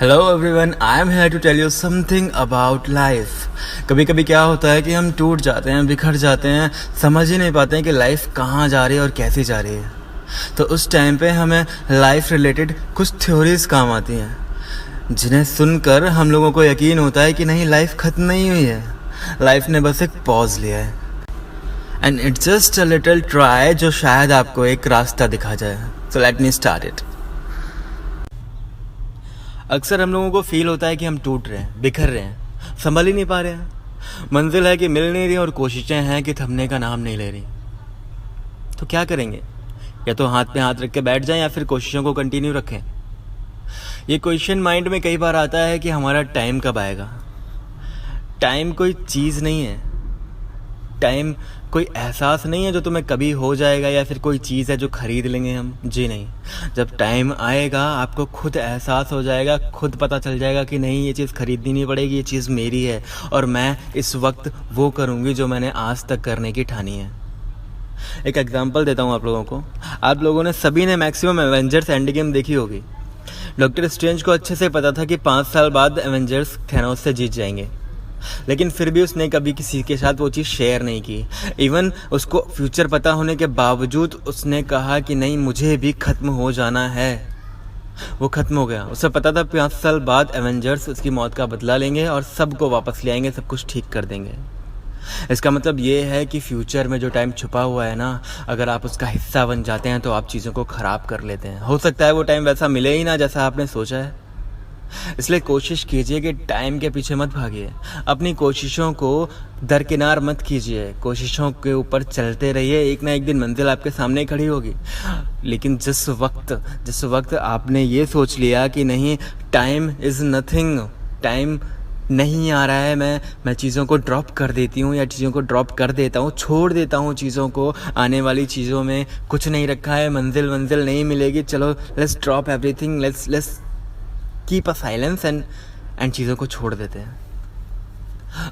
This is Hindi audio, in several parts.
Hello everyone, I am here to tell you something about life. कभी कभी क्या होता है कि हम टूट जाते हैं, बिखर जाते हैं, समझ ही नहीं पाते हैं कि लाइफ कहाँ जा रही है और कैसे जा रही है। तो उस टाइम पे हमें लाइफ रिलेटेड कुछ थ्योरीज काम आती हैं, जिन्हें सुनकर हम लोगों को यकीन होता है कि नहीं, लाइफ ख़त्म नहीं हुई है, लाइफ ने बस एक पॉज लिया है। And it's just a little try जो शायद आपको एक रास्ता दिखा जाए। So let me start it. अक्सर हम लोगों को फील होता है कि हम टूट रहे हैं, बिखर रहे हैं, संभल ही नहीं पा रहे हैं। मंजिल है कि मिल नहीं रही और कोशिशें हैं कि थमने का नाम नहीं ले रही। तो क्या करेंगे? या तो हाथ पे हाथ रख के बैठ जाएं या फिर कोशिशों को कंटिन्यू रखें। ये क्वेश्चन माइंड में कई बार आता है कि हमारा टाइम कब आएगा। टाइम कोई चीज़ नहीं है, टाइम कोई एहसास नहीं है जो तुम्हें कभी हो जाएगा, या फिर कोई चीज़ है जो ख़रीद लेंगे हम। जी नहीं, जब टाइम आएगा आपको खुद एहसास हो जाएगा, खुद पता चल जाएगा कि नहीं, ये चीज़ ख़रीदनी नहीं पड़ेगी, ये चीज़ मेरी है और मैं इस वक्त वो करूँगी जो मैंने आज तक करने की ठानी है। एक एग्जांपल देता हूँ आप लोगों को। आप लोगों ने सभी ने मैक्सिमम एवेंजर्स एंड गेम देखी होगी। डॉक्टर स्ट्रेंज को अच्छे से पता था कि 5 साल बाद एवेंजर्स थैनोस से जीत जाएंगे, लेकिन फिर भी उसने कभी किसी के साथ वो चीज़ शेयर नहीं की। इवन उसको फ्यूचर पता होने के बावजूद उसने कहा कि नहीं, मुझे भी ख़त्म हो जाना है। वो ख़त्म हो गया। उसे पता था 5 साल बाद एवेंजर्स उसकी मौत का बदला लेंगे और सबको वापस ले आएंगे, सब कुछ ठीक कर देंगे। इसका मतलब ये है कि फ्यूचर में जो टाइम छुपा हुआ है ना, अगर आप उसका हिस्सा बन जाते हैं तो आप चीज़ों को ख़राब कर लेते हैं। हो सकता है वो टाइम वैसा मिले ही ना जैसा आपने सोचा है। इसलिए कोशिश कीजिए कि टाइम के पीछे मत भागिए, अपनी कोशिशों को दरकिनार मत कीजिए, कोशिशों के ऊपर चलते रहिए। एक ना एक दिन मंजिल आपके सामने खड़ी होगी। लेकिन जिस वक्त आपने ये सोच लिया कि नहीं, टाइम इज़ नथिंग, टाइम नहीं आ रहा है, मैं चीज़ों को ड्रॉप कर देती हूँ या चीज़ों को ड्रॉप कर देता हूँ, छोड़ देता हूँ चीज़ों को, आने वाली चीज़ों में कुछ नहीं रखा है, मंजिल नहीं मिलेगी, चलो let's drop everything, let's keep a silence and चीज़ों को छोड़ देते हैं।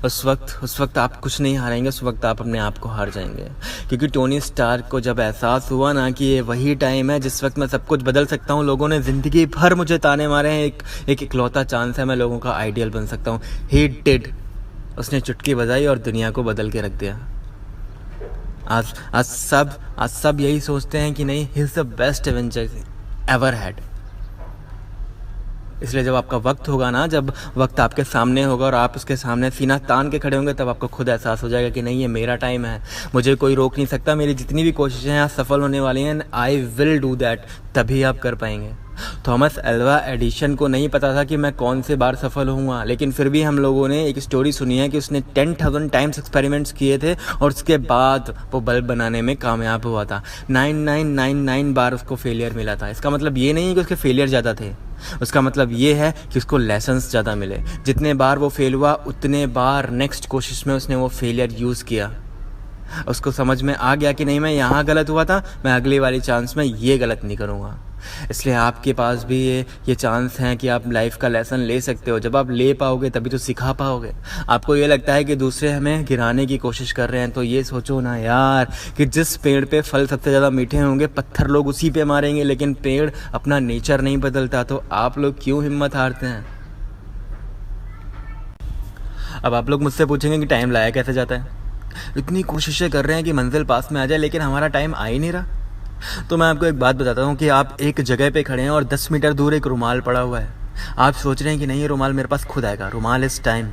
उस वक्त आप कुछ नहीं हारेंगे, उस वक्त आप अपने आप को हार जाएंगे। क्योंकि टोनी स्टार्क को जब एहसास हुआ ना कि ये वही टाइम है जिस वक्त मैं सब कुछ बदल सकता हूँ, लोगों ने ज़िंदगी भर मुझे ताने मारे हैं, एक इकलौता चांस है, मैं लोगों का आइडियल बन सकता हूँ। He did. उसने चुटकी बजाई और दुनिया को बदल के रख दिया। आज सब यही सोचते हैं कि नहीं, he is the best Avenger ever had. इसलिए जब आपका वक्त होगा ना, जब वक्त आपके सामने होगा और आप उसके सामने सीना तान के खड़े होंगे, तब आपको खुद एहसास हो जाएगा कि नहीं, ये मेरा टाइम है, मुझे कोई रोक नहीं सकता, मेरी जितनी भी कोशिशें हैं आज सफल होने वाली हैं, आई विल डू दैट। तभी आप कर पाएंगे। थॉमस अल्वा एडिशन को नहीं पता था कि मैं कौन से बार सफल होऊंगा, लेकिन फिर भी हम लोगों ने एक स्टोरी सुनी है कि उसने 10,000 टाइम्स एक्सपेरिमेंट्स किए थे और उसके बाद वो बल्ब बनाने में कामयाब हुआ था। 9999 बार उसको फेलियर मिला था। इसका मतलब ये नहीं है कि उसके फेलियर ज़्यादा थे, उसका मतलब ये है कि उसको लेसन्स ज़्यादा मिले। जितने बार वो फेल हुआ उतने बार नेक्स्ट कोशिश में उसने वो फेलियर यूज़ किया। उसको समझ में आ गया कि नहीं, मैं यहाँ गलत हुआ था, मैं अगली वाली चांस में ये गलत नहीं करूँगा। इसलिए आपके पास भी ये चांस है कि आप लाइफ का लेसन ले सकते हो। जब आप ले पाओगे तभी तो सिखा पाओगे। आपको ये लगता है कि दूसरे हमें गिराने की कोशिश कर रहे हैं, तो ये सोचो ना यार कि जिस पेड़ पे फल सबसे ज़्यादा मीठे होंगे, पत्थर लोग उसी पे मारेंगे, लेकिन पेड़ अपना नेचर नहीं बदलता, तो आप लोग क्यों हिम्मत हारते हैं? अब आप लोग मुझसे पूछेंगे कि टाइम लाया कैसे जाता है। इतनी कोशिशें कर रहे हैं कि मंजिल पास में आ जाए, लेकिन हमारा टाइम आ ही नहीं रहा। तो मैं आपको एक बात बताता हूँ कि आप एक जगह पे खड़े हैं और 10 मीटर दूर एक रुमाल पड़ा हुआ है। आप सोच रहे हैं कि नहीं, ये रुमाल मेरे पास खुद आएगा, रुमाल इस टाइम।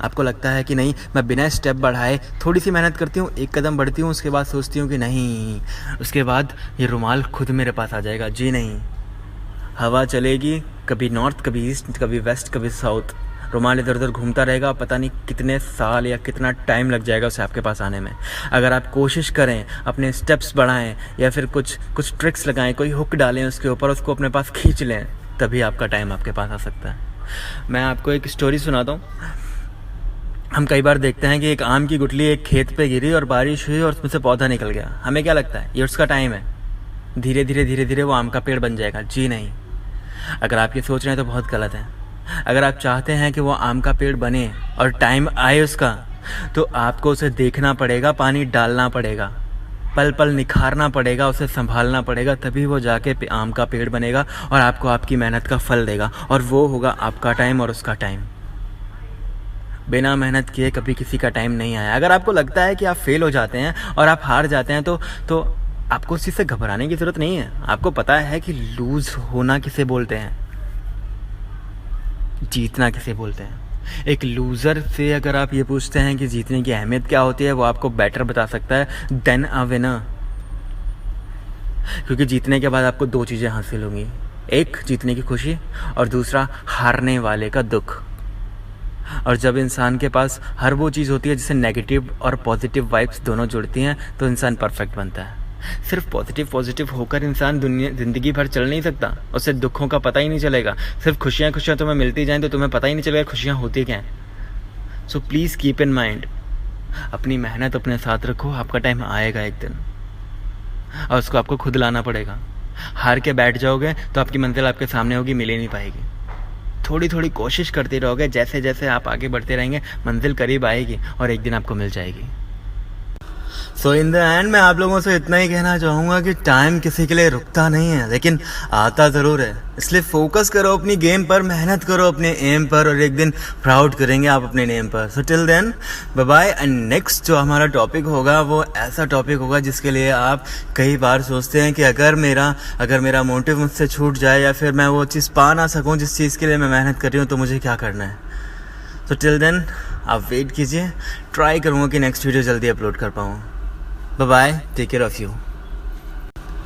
आपको लगता है कि नहीं, मैं बिना स्टेप बढ़ाए थोड़ी सी मेहनत करती हूँ, एक कदम बढ़ती हूँ, उसके बाद सोचती हूँ कि नहीं, उसके बाद ये रुमाल खुद मेरे पास आ जाएगा। जी नहीं, हवा चलेगी, कभी नॉर्थ, कभी ईस्ट, कभी वेस्ट, कभी साउथ, रुमाल इधर उधर घूमता रहेगा। पता नहीं कितने साल या कितना टाइम लग जाएगा उसे आपके पास आने में। अगर आप कोशिश करें, अपने स्टेप्स बढ़ाएं या फिर कुछ ट्रिक्स लगाएं, कोई हुक डालें उसके ऊपर, उसको अपने पास खींच लें, तभी आपका टाइम आपके पास आ सकता है। मैं आपको एक स्टोरी सुनाता हूँ। हम कई बार देखते हैं कि एक आम की गुठली एक खेत पे गिरी और बारिश हुई और उसमें से पौधा निकल गया। हमें क्या लगता है, ये उसका टाइम है, धीरे धीरे वो आम का पेड़ बन जाएगा। जी नहीं, अगर आप ये सोच रहे हैं तो बहुत गलत है। अगर आप चाहते हैं कि वो आम का पेड़ बने और टाइम आए उसका, तो आपको उसे देखना पड़ेगा, पानी डालना पड़ेगा। पल पल निखारना पड़ेगा, उसे संभालना पड़ेगा, तभी वो जाके आम का पेड़ बनेगा और आपको आपकी मेहनत का फल देगा, और वो होगा आपका टाइम और उसका टाइम। बिना मेहनत किए कभी किसी का टाइम नहीं आया। अगर आपको लगता है कि आप फेल हो जाते हैं और आप हार जाते हैं तो आपको उस चीज़ से घबराने की ज़रूरत नहीं है। आपको पता है कि लूज़ होना किसे बोलते हैं, जीतना किसे बोलते हैं। एक लूज़र से अगर आप ये पूछते हैं कि जीतने की अहमियत क्या होती है, वो आपको बेटर बता सकता है देन अ विनर। क्योंकि जीतने के बाद आपको दो चीज़ें हासिल होंगी, एक जीतने की खुशी और दूसरा हारने वाले का दुख। और जब इंसान के पास हर वो चीज़ होती है जिससे नेगेटिव और पॉजिटिव वाइब्स दोनों जुड़ती हैं, तो इंसान परफेक्ट बनता है। सिर्फ पॉजिटिव होकर इंसान ज़िंदगी भर चल नहीं सकता, उससे दुखों का पता ही नहीं चलेगा। सिर्फ खुशियाँ तुम्हें मिलती जाएं तो तुम्हें पता ही नहीं चलेगा खुशियाँ होती क्या हैं। So please keep in mind, अपनी मेहनत अपने साथ रखो, आपका टाइम आएगा एक दिन और उसको आपको खुद लाना पड़ेगा। हार के बैठ जाओगे तो आपकी मंजिल आपके सामने होगी, मिल ही नहीं पाएगी। थोड़ी थोड़ी कोशिश करते रहोगे, जैसे जैसे आप आगे बढ़ते रहेंगे मंजिल करीब आएगी और एक दिन आपको मिल जाएगी। सो इन द एंड मैं आप लोगों से इतना ही कहना चाहूँगा कि टाइम किसी के लिए रुकता नहीं है, लेकिन आता ज़रूर है। इसलिए फोकस करो अपनी गेम पर, मेहनत करो अपने एम पर, और एक दिन प्राउड करेंगे आप अपने नेम पर। So till then bye bye. And next जो हमारा टॉपिक होगा वो ऐसा टॉपिक होगा जिसके लिए आप कई बार सोचते हैं कि अगर मेरा मोटिव मुझसे छूट जाए या फिर मैं वो चीज़ पा ना सकूँ जिस चीज़ के लिए मैं मेहनत कर रही हूँ, तो मुझे क्या करना है। सो टिल देन आप वेट कीजिए, ट्राई करूँगा कि नेक्स्ट वीडियो जल्दी अपलोड कर पाऊँ। Bye bye, take care of you.